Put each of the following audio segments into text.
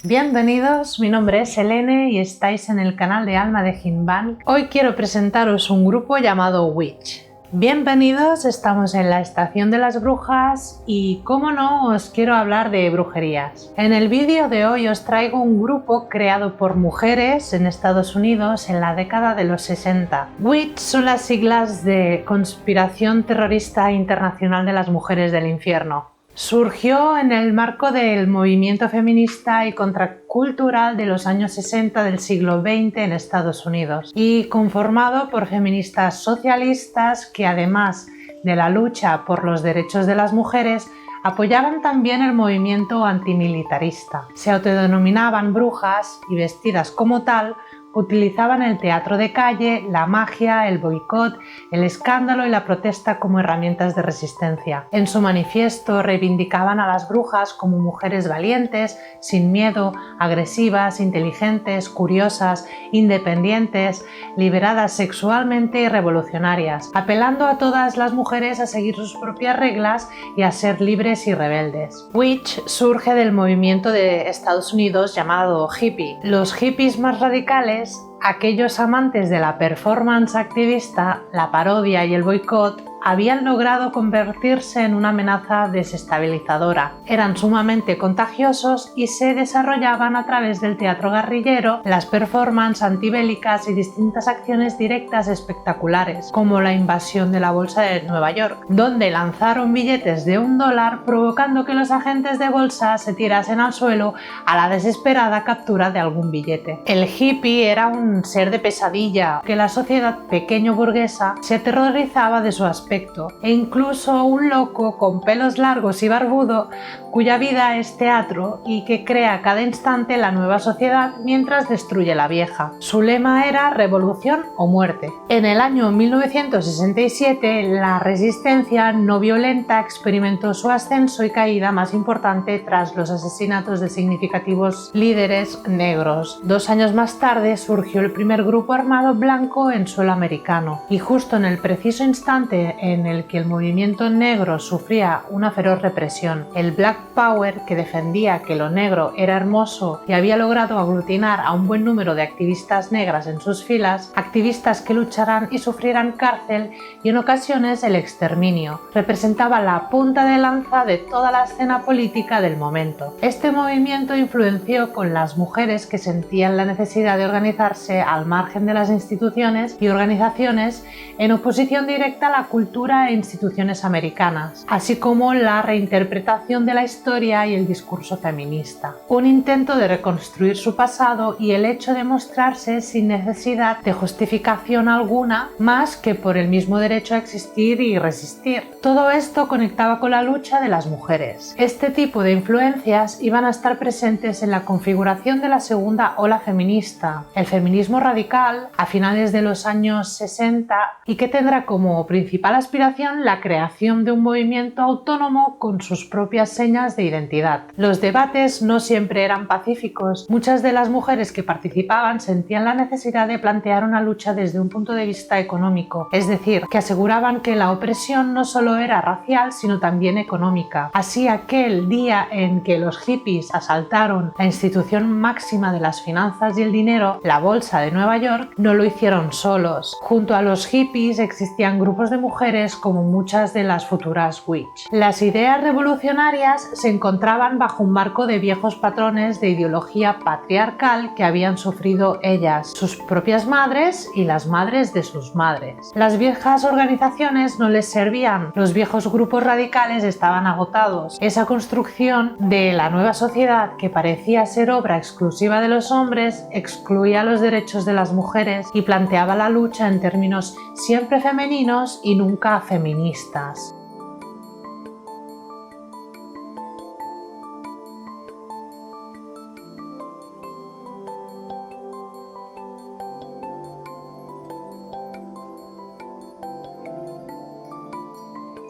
Bienvenidos, mi nombre es Helene y estáis en el canal de Alma de Jinbank. Hoy quiero presentaros un grupo llamado Witch. Bienvenidos, estamos en la estación de las brujas y, como no, os quiero hablar de brujerías. En el vídeo de hoy os traigo un grupo creado por mujeres en Estados Unidos en la década de los 60. Witch son las siglas de Conspiración Terrorista Internacional de las Mujeres del Infierno. Surgió en el marco del movimiento feminista y contracultural de los años 60 del siglo XX en Estados Unidos y conformado por feministas socialistas que, además de la lucha por los derechos de las mujeres, apoyaban también el movimiento antimilitarista. Se autodenominaban brujas y, vestidas como tal, utilizaban el teatro de calle, la magia, el boicot, el escándalo y la protesta como herramientas de resistencia. En su manifiesto reivindicaban a las brujas como mujeres valientes, sin miedo, agresivas, inteligentes, curiosas, independientes, liberadas sexualmente y revolucionarias, apelando a todas las mujeres a seguir sus propias reglas y a ser libres y rebeldes. Witch surge del movimiento de Estados Unidos llamado hippie. Los hippies más radicales, aquellos amantes de la performance activista, la parodia y el boicot, habían logrado convertirse en una amenaza desestabilizadora. Eran sumamente contagiosos y se desarrollaban a través del teatro guerrillero, las performances antibélicas y distintas acciones directas espectaculares, como la invasión de la bolsa de Nueva York, donde lanzaron billetes de $1 provocando que los agentes de bolsa se tirasen al suelo a la desesperada captura de algún billete. El hippie era un ser de pesadilla que la sociedad pequeño burguesa se aterrorizaba de su aspecto, e incluso un loco con pelos largos y barbudo cuya vida es teatro y que crea a cada instante la nueva sociedad mientras destruye la vieja. Su lema era revolución o muerte. En el año 1967 la resistencia no violenta experimentó su ascenso y caída más importante tras los asesinatos de significativos líderes negros. 2 años más tarde surgió el primer grupo armado blanco en suelo americano, y justo en el preciso instante en el que el movimiento negro sufría una feroz represión, el Black Power, que defendía que lo negro era hermoso y había logrado aglutinar a un buen número de activistas negras en sus filas, activistas que lucharán y sufrirán cárcel y en ocasiones el exterminio, representaba la punta de lanza de toda la escena política del momento. Este movimiento influenció con las mujeres que sentían la necesidad de organizarse al margen de las instituciones y organizaciones en oposición directa a la cultura e instituciones americanas, así como la reinterpretación de la historia y el discurso feminista. Un intento de reconstruir su pasado y el hecho de mostrarse sin necesidad de justificación alguna más que por el mismo derecho a existir y resistir. Todo esto conectaba con la lucha de las mujeres. Este tipo de influencias iban a estar presentes en la configuración de la segunda ola feminista, el feminismo radical, a finales de los años 60, y que tendrá como principal aspiración la creación de un movimiento autónomo con sus propias señas de identidad. Los debates no siempre eran pacíficos. Muchas de las mujeres que participaban sentían la necesidad de plantear una lucha desde un punto de vista económico, es decir, que aseguraban que la opresión no solo era racial, sino también económica. Así, aquel día en que los hippies asaltaron la institución máxima de las finanzas y el dinero, la Bolsa de Nueva York, no lo hicieron solos. Junto a los hippies existían grupos de mujeres como muchas de las futuras Witch. Las ideas revolucionarias se encontraban bajo un marco de viejos patrones de ideología patriarcal que habían sufrido ellas, sus propias madres y las madres de sus madres. Las viejas organizaciones no les servían, los viejos grupos radicales estaban agotados. Esa construcción de la nueva sociedad, que parecía ser obra exclusiva de los hombres, excluía los derechos de las mujeres y planteaba la lucha en términos siempre femeninos y nunca feministas.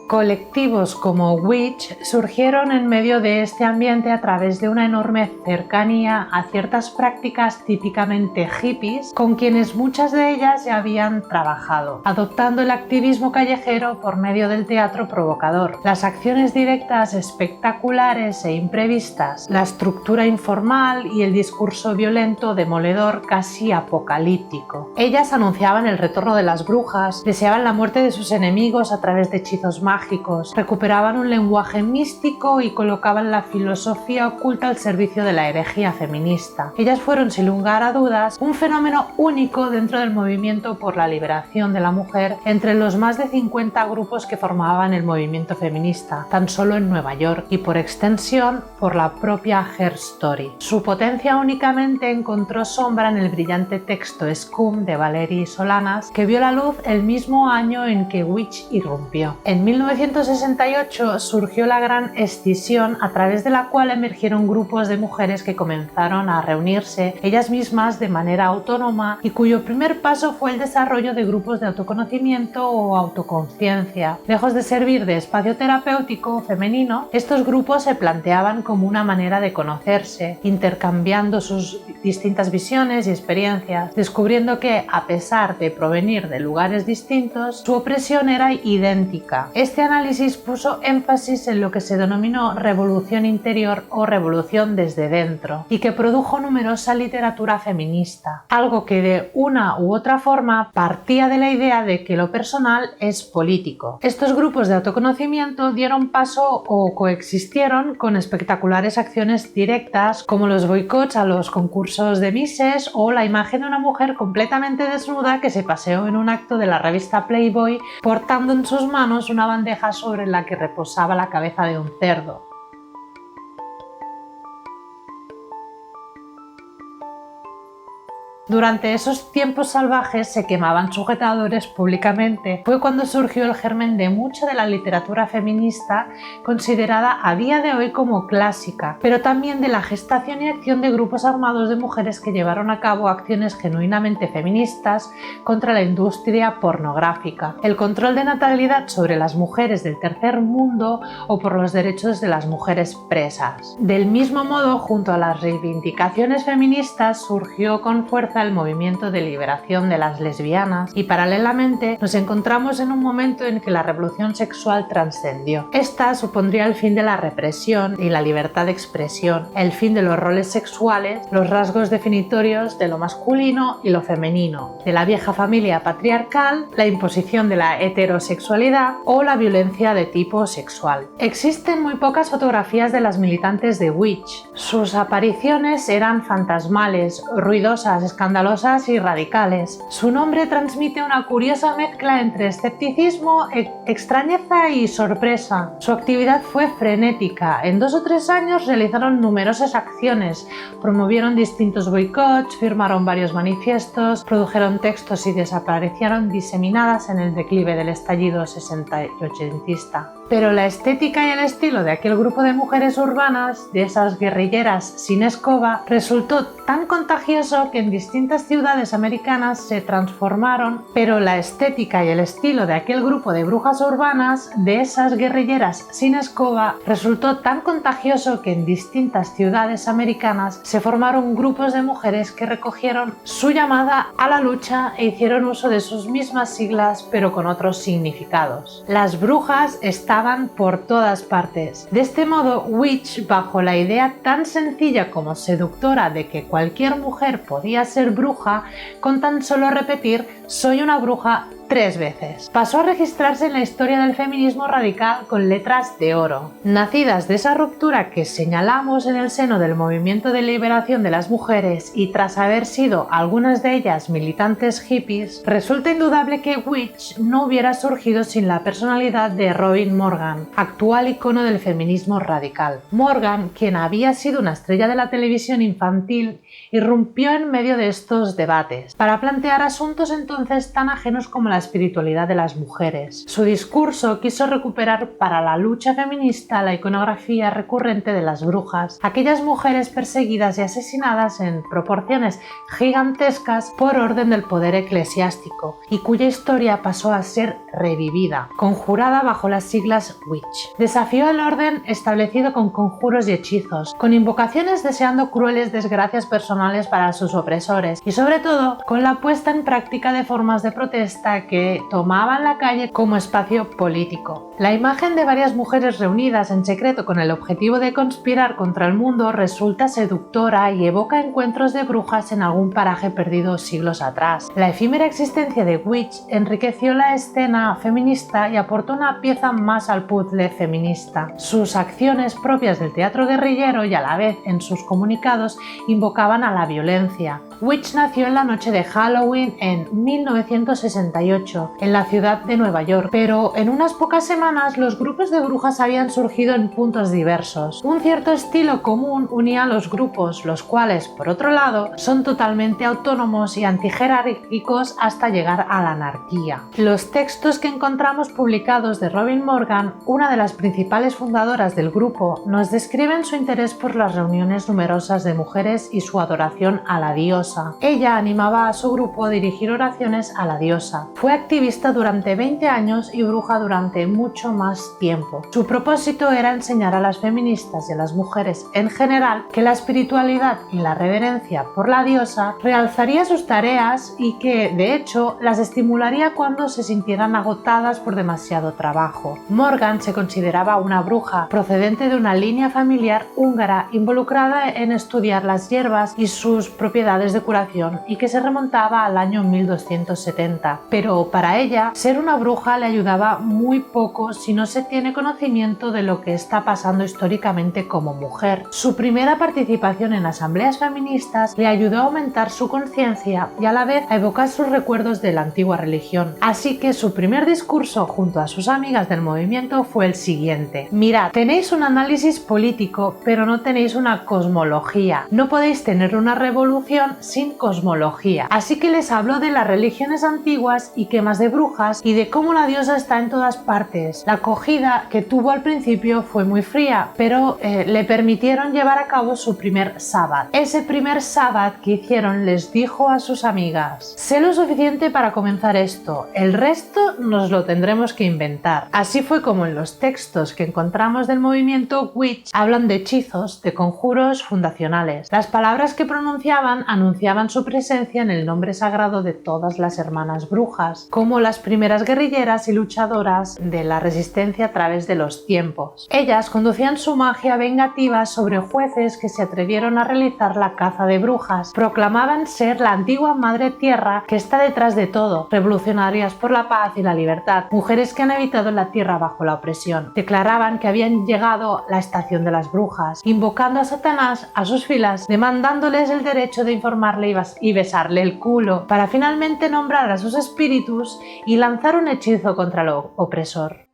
Colectivos como Witch surgieron en medio de este ambiente a través de una enorme cercanía a ciertas prácticas típicamente hippies con quienes muchas de ellas ya habían trabajado, adoptando el activismo callejero por medio del teatro provocador, las acciones directas espectaculares e imprevistas, la estructura informal y el discurso violento demoledor casi apocalíptico. Ellas anunciaban el retorno de las brujas, deseaban la muerte de sus enemigos a través de hechizos mágicos, recuperaban un lenguaje místico y colocaban la filosofía oculta al servicio de la herejía feminista. Ellas fueron, sin lugar a dudas, un fenómeno único dentro del movimiento por la liberación de la mujer entre los más de 50 grupos que formaban el movimiento feminista, tan solo en Nueva York, y por extensión por la propia Her Story. Su potencia únicamente encontró sombra en el brillante texto Scum de Valerie Solanas, que vio la luz el mismo año en que Witch irrumpió. En 1968 surgió la gran escisión, a través de la cual emergieron grupos de mujeres que comenzaron a reunirse ellas mismas de manera autónoma y cuyo primer paso fue el desarrollo de grupos de autoconocimiento o autoconciencia. Lejos de servir de espacio terapéutico femenino, estos grupos se planteaban como una manera de conocerse, intercambiando sus distintas visiones y experiencias, descubriendo que, a pesar de provenir de lugares distintos, su opresión era idéntica. Este análisis puso énfasis en lo que se denominó revolución interior o revolución desde dentro, y que produjo numerosa literatura feminista, algo que de una u otra forma partía de la idea de que lo personal es político. Estos grupos de autoconocimiento dieron paso o coexistieron con espectaculares acciones directas como los boicots a los concursos de Misses o la imagen de una mujer completamente desnuda que se paseó en un acto de la revista Playboy portando en sus manos una bandeja sobre la que reposaba la cabeza de un cerdo. Durante esos tiempos salvajes se quemaban sujetadores públicamente. Fue cuando surgió el germen de mucha de la literatura feminista considerada a día de hoy como clásica, pero también de la gestación y acción de grupos armados de mujeres que llevaron a cabo acciones genuinamente feministas contra la industria pornográfica, el control de natalidad sobre las mujeres del tercer mundo o por los derechos de las mujeres presas. Del mismo modo, junto a las reivindicaciones feministas surgió con fuerza el movimiento de liberación de las lesbianas y paralelamente nos encontramos en un momento en que la revolución sexual trascendió. Esta supondría el fin de la represión y la libertad de expresión, el fin de los roles sexuales, los rasgos definitorios de lo masculino y lo femenino, de la vieja familia patriarcal, la imposición de la heterosexualidad o la violencia de tipo sexual. Existen muy pocas fotografías de las militantes de Witch. Sus apariciones eran fantasmales, ruidosas, escandalosas y radicales. Su nombre transmite una curiosa mezcla entre escepticismo, extrañeza y sorpresa. Su actividad fue frenética. En 2 o 3 años realizaron numerosas acciones, promovieron distintos boicots, firmaron varios manifiestos, produjeron textos y desaparecieron diseminadas en el declive del estallido 60 y 80ista. Pero la estética y el estilo de aquel grupo de mujeres urbanas, de esas guerrilleras sin escoba, resultó tan contagioso que en distintas ciudades americanas se transformaron, pero la estética y el estilo de aquel grupo de brujas urbanas, de esas guerrilleras sin escoba, resultó tan contagioso que en distintas ciudades americanas se formaron grupos de mujeres que recogieron su llamada a la lucha e hicieron uso de sus mismas siglas pero con otros significados. Las brujas estaban por todas partes. De este modo, Witch, bajo la idea tan sencilla como seductora de que cualquier mujer podía ser bruja, con tan solo repetir "soy una bruja" 3 veces. Pasó a registrarse en la historia del feminismo radical con letras de oro. Nacidas de esa ruptura que señalamos en el seno del movimiento de liberación de las mujeres y tras haber sido algunas de ellas militantes hippies, resulta indudable que Witch no hubiera surgido sin la personalidad de Robin Morgan, actual icono del feminismo radical. Morgan, quien había sido una estrella de la televisión infantil, irrumpió en medio de estos debates para plantear asuntos entonces tan ajenos como la la espiritualidad de las mujeres. Su discurso quiso recuperar para la lucha feminista la iconografía recurrente de las brujas, aquellas mujeres perseguidas y asesinadas en proporciones gigantescas por orden del poder eclesiástico y cuya historia pasó a ser revivida, conjurada bajo las siglas Witch. Desafió el orden establecido con conjuros y hechizos, con invocaciones deseando crueles desgracias personales para sus opresores y sobre todo con la puesta en práctica de formas de protesta que tomaban la calle como espacio político. La imagen de varias mujeres reunidas en secreto con el objetivo de conspirar contra el mundo resulta seductora y evoca encuentros de brujas en algún paraje perdido siglos atrás. La efímera existencia de Witch enriqueció la escena feminista y aportó una pieza más al puzzle feminista. Sus acciones propias del teatro guerrillero y a la vez en sus comunicados invocaban a la violencia. Witch nació en la noche de Halloween en 1968 en la ciudad de Nueva York, pero en unas pocas semanas los grupos de brujas habían surgido en puntos diversos. Un cierto estilo común unía a los grupos, los cuales, por otro lado, son totalmente autónomos y antijerárquicos hasta llegar a la anarquía. Los textos que encontramos publicados de Robin Morgan, una de las principales fundadoras del grupo, nos describen su interés por las reuniones numerosas de mujeres y su adoración a la diosa. Ella animaba a su grupo a dirigir oraciones a la diosa. Fue activista durante 20 años y bruja durante mucho más tiempo. Su propósito era enseñar a las feministas y a las mujeres en general que la espiritualidad y la reverencia por la diosa realzaría sus tareas y que, de hecho, las estimularía cuando se sintieran agotadas por demasiado trabajo. Morgan se consideraba una bruja procedente de una línea familiar húngara involucrada en estudiar las hierbas y sus propiedades de curación y que se remontaba al año 1270. Pero para ella, ser una bruja le ayudaba muy poco si no se tiene conocimiento de lo que está pasando históricamente como mujer. Su primera participación en asambleas feministas le ayudó a aumentar su conciencia y a la vez a evocar sus recuerdos de la antigua religión. Así que su primer discurso junto a sus amigas del movimiento fue el siguiente: mirad, tenéis un análisis político, pero no tenéis una cosmología. No podéis tener una revolución sin cosmología. Así que les habló de las religiones antiguas y quemas de brujas y de cómo la diosa está en todas partes. La acogida que tuvo al principio fue muy fría, pero le permitieron llevar a cabo su primer sábado. Ese primer sábado que hicieron les dijo a sus amigas: sé lo suficiente para comenzar esto, el resto nos lo tendremos que inventar. Así fue como en los textos que encontramos del movimiento Witch hablan de hechizos, de conjuros fundacionales. Las palabras que pronunciaban anunciaban su presencia en el nombre sagrado de todas las hermanas brujas, como las primeras guerrilleras y luchadoras de la resistencia a través de los tiempos. Ellas conducían su magia vengativa sobre jueces que se atrevieron a realizar la caza de brujas. Proclamaban ser la antigua madre tierra que está detrás de todo, revolucionarias por la paz y la libertad, mujeres que han habitado en la tierra bajo la opresión. Declaraban que habían llegado la estación de las brujas, invocando a Satanás a sus filas, demandándoles el derecho de informarle y besarle el culo, para finalmente nombrar a sus espíritus y lanzar un hechizo contra el opresor.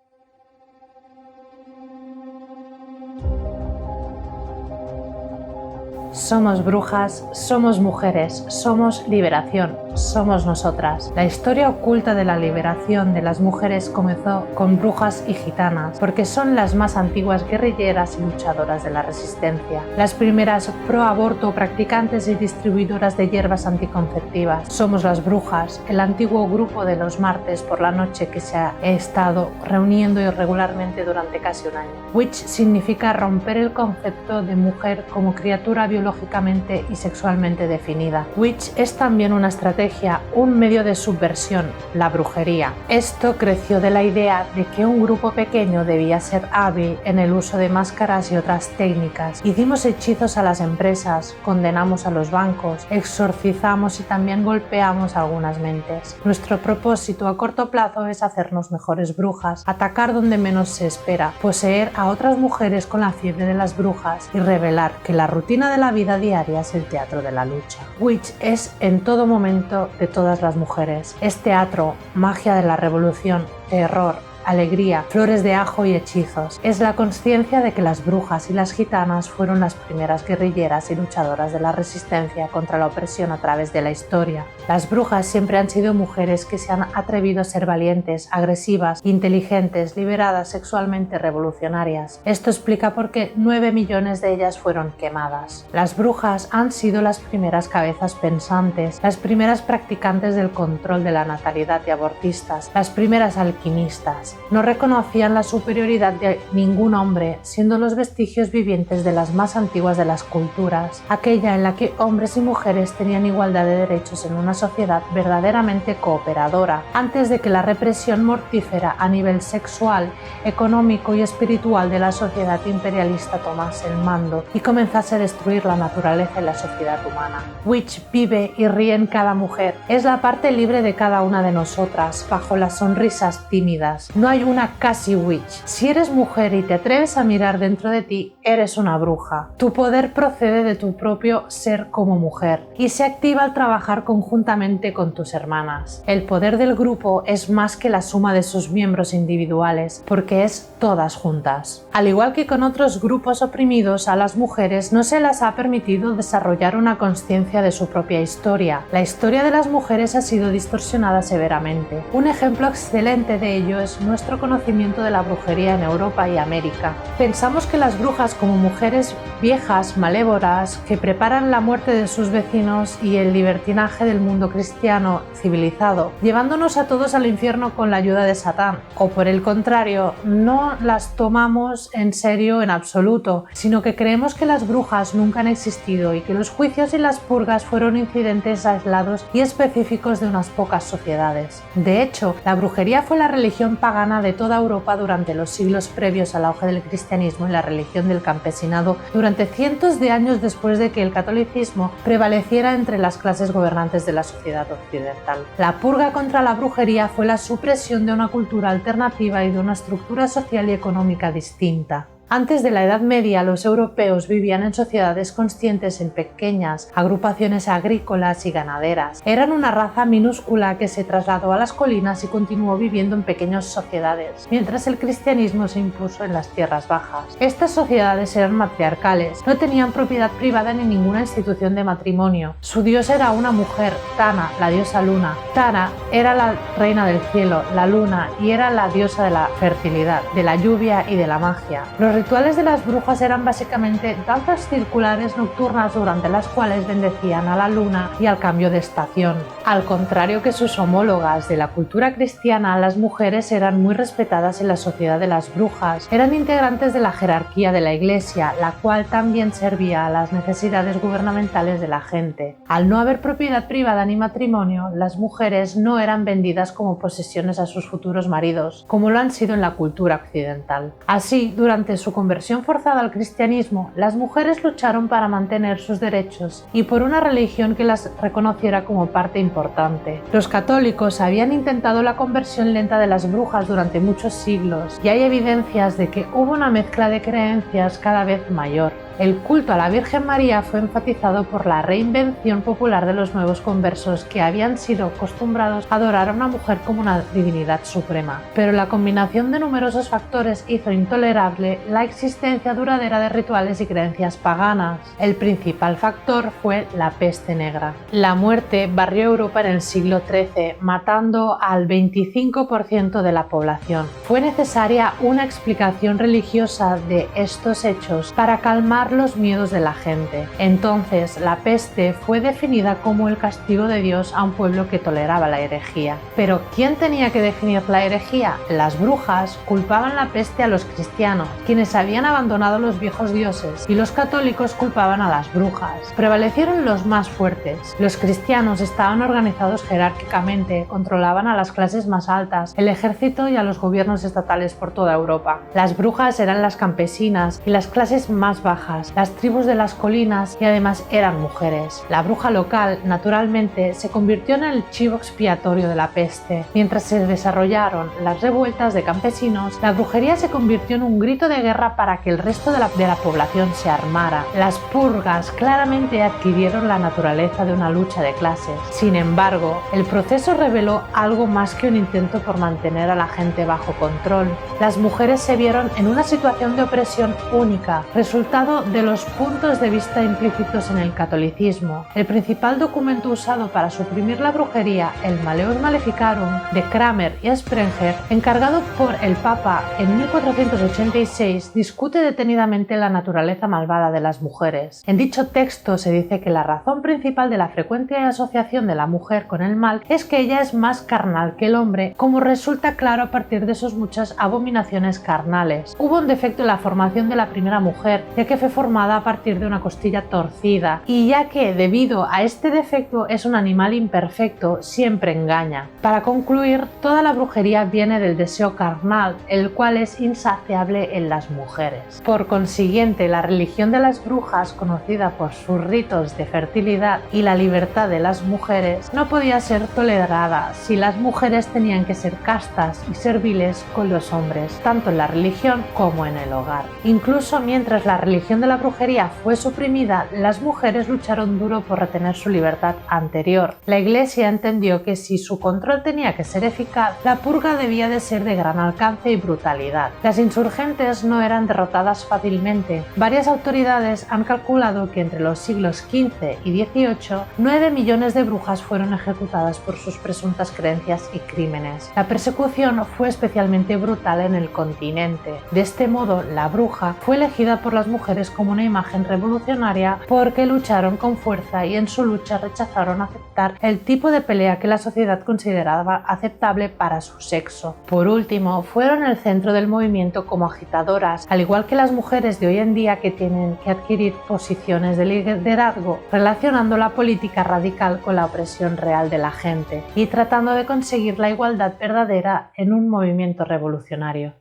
Somos brujas, somos mujeres, somos liberación, somos nosotras. La historia oculta de la liberación de las mujeres comenzó con brujas y gitanas, porque son las más antiguas guerrilleras y luchadoras de la resistencia, las primeras pro aborto practicantes y distribuidoras de hierbas anticonceptivas. Somos las brujas, el antiguo grupo de los martes por la noche que se ha estado reuniendo irregularmente durante casi un año. Witch significa romper el concepto de mujer como criatura biológicamente y sexualmente definida. Witch es también una estrategia, un medio de subversión, la brujería. Esto creció de la idea de que un grupo pequeño debía ser hábil en el uso de máscaras y otras técnicas. Hicimos hechizos a las empresas, condenamos a los bancos, exorcizamos y también golpeamos algunas mentes. Nuestro propósito a corto plazo es hacernos mejores brujas, atacar donde menos se espera, poseer a otras mujeres con la fiebre de las brujas y revelar que la rutina de la vida diaria es el teatro de la lucha. Witch es en todo momento de todas las mujeres. Es teatro, magia de la revolución, terror, alegría, flores de ajo y hechizos. Es la conciencia de que las brujas y las gitanas fueron las primeras guerrilleras y luchadoras de la resistencia contra la opresión a través de la historia. Las brujas siempre han sido mujeres que se han atrevido a ser valientes, agresivas, inteligentes, liberadas, sexualmente revolucionarias. Esto explica por qué 9 millones de ellas fueron quemadas. Las brujas han sido las primeras cabezas pensantes, las primeras practicantes del control de la natalidad y abortistas, las primeras alquimistas. No reconocían la superioridad de ningún hombre, siendo los vestigios vivientes de las más antiguas de las culturas, aquella en la que hombres y mujeres tenían igualdad de derechos en una sociedad verdaderamente cooperadora, antes de que la represión mortífera a nivel sexual, económico y espiritual de la sociedad imperialista tomase el mando y comenzase a destruir la naturaleza y la sociedad humana. Witch vive y ríe en cada mujer. Es la parte libre de cada una de nosotras, bajo las sonrisas tímidas. No hay una casi witch. Si eres mujer y te atreves a mirar dentro de ti, eres una bruja. Tu poder procede de tu propio ser como mujer y se activa al trabajar conjuntamente con tus hermanas. El poder del grupo es más que la suma de sus miembros individuales, porque es todas juntas. Al igual que con otros grupos oprimidos, a las mujeres no se les ha permitido desarrollar una conciencia de su propia historia. La historia de las mujeres ha sido distorsionada severamente. Un ejemplo excelente de ello es nuestro conocimiento de la brujería en Europa y América. Pensamos que las brujas como mujeres viejas, malévolas, que preparan la muerte de sus vecinos y el libertinaje del mundo cristiano civilizado, llevándonos a todos al infierno con la ayuda de Satán. O por el contrario, no las tomamos en serio en absoluto, sino que creemos que las brujas nunca han existido y que los juicios y las purgas fueron incidentes aislados y específicos de unas pocas sociedades. De hecho, la brujería fue la religión pagana de toda Europa durante los siglos previos al auge del cristianismo y la religión del campesinado durante cientos de años después de que el catolicismo prevaleciera entre las clases gobernantes de la sociedad occidental. La purga contra la brujería fue la supresión de una cultura alternativa y de una estructura social y económica distinta. Antes de la Edad Media, los europeos vivían en sociedades conscientes en pequeñas agrupaciones agrícolas y ganaderas. Eran una raza minúscula que se trasladó a las colinas y continuó viviendo en pequeñas sociedades, mientras el cristianismo se impuso en las tierras bajas. Estas sociedades eran matriarcales, no tenían propiedad privada ni ninguna institución de matrimonio. Su dios era una mujer, Tana, la diosa luna. Tana era la reina del cielo, la luna, y era la diosa de la fertilidad, de la lluvia y de la magia. Los rituales de las brujas eran básicamente danzas circulares nocturnas durante las cuales bendecían a la luna y al cambio de estación. Al contrario que sus homólogas de la cultura cristiana, las mujeres eran muy respetadas en la sociedad de las brujas. Eran integrantes de la jerarquía de la iglesia, la cual también servía a las necesidades gubernamentales de la gente. Al no haber propiedad privada ni matrimonio, las mujeres no eran vendidas como posesiones a sus futuros maridos, como lo han sido en la cultura occidental. Así, durante su conversión forzada al cristianismo, las mujeres lucharon para mantener sus derechos y por una religión que las reconociera como parte importante. Los católicos habían intentado la conversión lenta de las brujas durante muchos siglos y hay evidencias de que hubo una mezcla de creencias cada vez mayor. El culto a la Virgen María fue enfatizado por la reinvención popular de los nuevos conversos que habían sido acostumbrados a adorar a una mujer como una divinidad suprema. Pero la combinación de numerosos factores hizo intolerable la existencia duradera de rituales y creencias paganas. El principal factor fue la peste negra. La muerte barrió Europa en el siglo XIII, matando al 25% de la población. Fue necesaria una explicación religiosa de estos hechos para calmar los miedos de la gente. Entonces, la peste fue definida como el castigo de Dios a un pueblo que toleraba la herejía. Pero, ¿quién tenía que definir la herejía? Las brujas culpaban la peste a los cristianos, quienes habían abandonado los viejos dioses, y los católicos culpaban a las brujas. Prevalecieron los más fuertes. Los cristianos estaban organizados jerárquicamente, controlaban a las clases más altas, el ejército y a los gobiernos estatales por toda Europa. Las brujas eran las campesinas y las clases más bajas. brujas, las tribus de las colinas y además eran mujeres. La bruja local, naturalmente, se convirtió en el chivo expiatorio de la peste. Mientras se desarrollaron las revueltas de campesinos, la brujería se convirtió en un grito de guerra para que el resto de la población se armara. Las purgas claramente adquirieron la naturaleza de una lucha de clases. Sin embargo, el proceso reveló algo más que un intento por mantener a la gente bajo control. Las mujeres se vieron en una situación de opresión única, resultado de los puntos de vista implícitos en el catolicismo. El principal documento usado para suprimir la brujería, el Maleus Maleficarum de Cranmer y Sprenger, encargado por el Papa en 1486, discute detenidamente la naturaleza malvada de las mujeres. En dicho texto se dice que la razón principal de la frecuente asociación de la mujer con el mal es que ella es más carnal que el hombre, como resulta claro a partir de sus muchas abominaciones carnales. Hubo un defecto en la formación de la primera mujer, ya que fue formada a partir de una costilla torcida, y ya que debido a este defecto es un animal imperfecto, siempre engaña. Para concluir, toda la brujería viene del deseo carnal, el cual es insaciable en las mujeres. Por consiguiente, la religión de las brujas, conocida por sus ritos de fertilidad y la libertad de las mujeres, no podía ser tolerada si las mujeres tenían que ser castas y serviles con los hombres, tanto en la religión como en el hogar. Incluso mientras la religión de la brujería fue suprimida, las mujeres lucharon duro por retener su libertad anterior. La Iglesia entendió que si su control tenía que ser eficaz, la purga debía de ser de gran alcance y brutalidad. Las insurgentes no eran derrotadas fácilmente. Varias autoridades han calculado que entre los siglos XV y XVIII, 9 millones de brujas fueron ejecutadas por sus presuntas creencias y crímenes. La persecución fue especialmente brutal en el continente. De este modo, la bruja fue elegida por las mujeres como una imagen revolucionaria porque lucharon con fuerza y en su lucha rechazaron aceptar el tipo de pelea que la sociedad consideraba aceptable para su sexo. Por último, fueron el centro del movimiento como agitadoras, al igual que las mujeres de hoy en día que tienen que adquirir posiciones de liderazgo, relacionando la política radical con la opresión real de la gente y tratando de conseguir la igualdad verdadera en un movimiento revolucionario.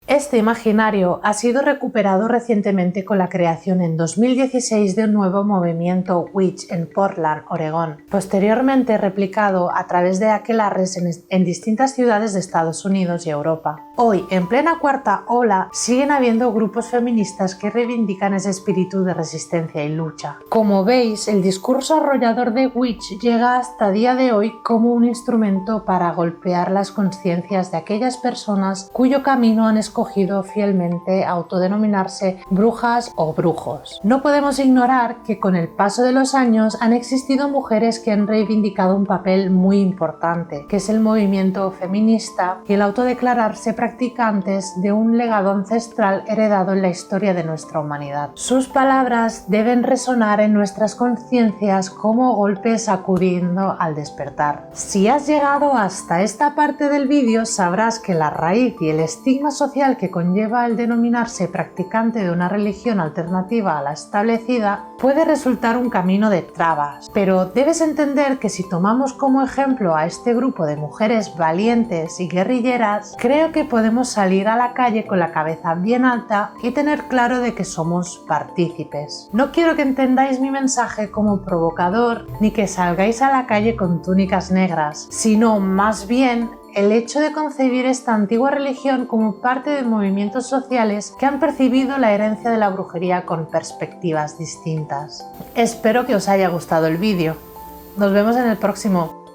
Este imaginario ha sido recuperado recientemente con la creación en 2016 de un nuevo movimiento Witch en Portland, Oregón, posteriormente replicado a través de aquelarres en distintas ciudades de Estados Unidos y Europa. Hoy, en plena cuarta ola, siguen habiendo grupos feministas que reivindican ese espíritu de resistencia y lucha. Como veis, el discurso arrollador de Witch llega hasta día de hoy como un instrumento para golpear las conciencias de aquellas personas cuyo camino han escogido fielmente autodenominarse brujas o brujos. No podemos ignorar que con el paso de los años han existido mujeres que han reivindicado un papel muy importante, que es el movimiento feminista y el autodeclararse practicantes de un legado ancestral heredado en la historia de nuestra humanidad. Sus palabras deben resonar en nuestras conciencias como golpes sacudiendo al despertar. Si has llegado hasta esta parte del vídeo, sabrás que la raíz y el estigma social que conlleva el denominarse practicante de una religión alternativa a la establecida puede resultar un camino de trabas, pero debes entender que si tomamos como ejemplo a este grupo de mujeres valientes y guerrilleras, creo que podemos salir a la calle con la cabeza bien alta y tener claro de que somos partícipes. No quiero que entendáis mi mensaje como provocador ni que salgáis a la calle con túnicas negras, sino más bien el hecho de concebir esta antigua religión como parte de movimientos sociales que han percibido la herencia de la brujería con perspectivas distintas. Espero que os haya gustado el vídeo. Nos vemos en el próximo.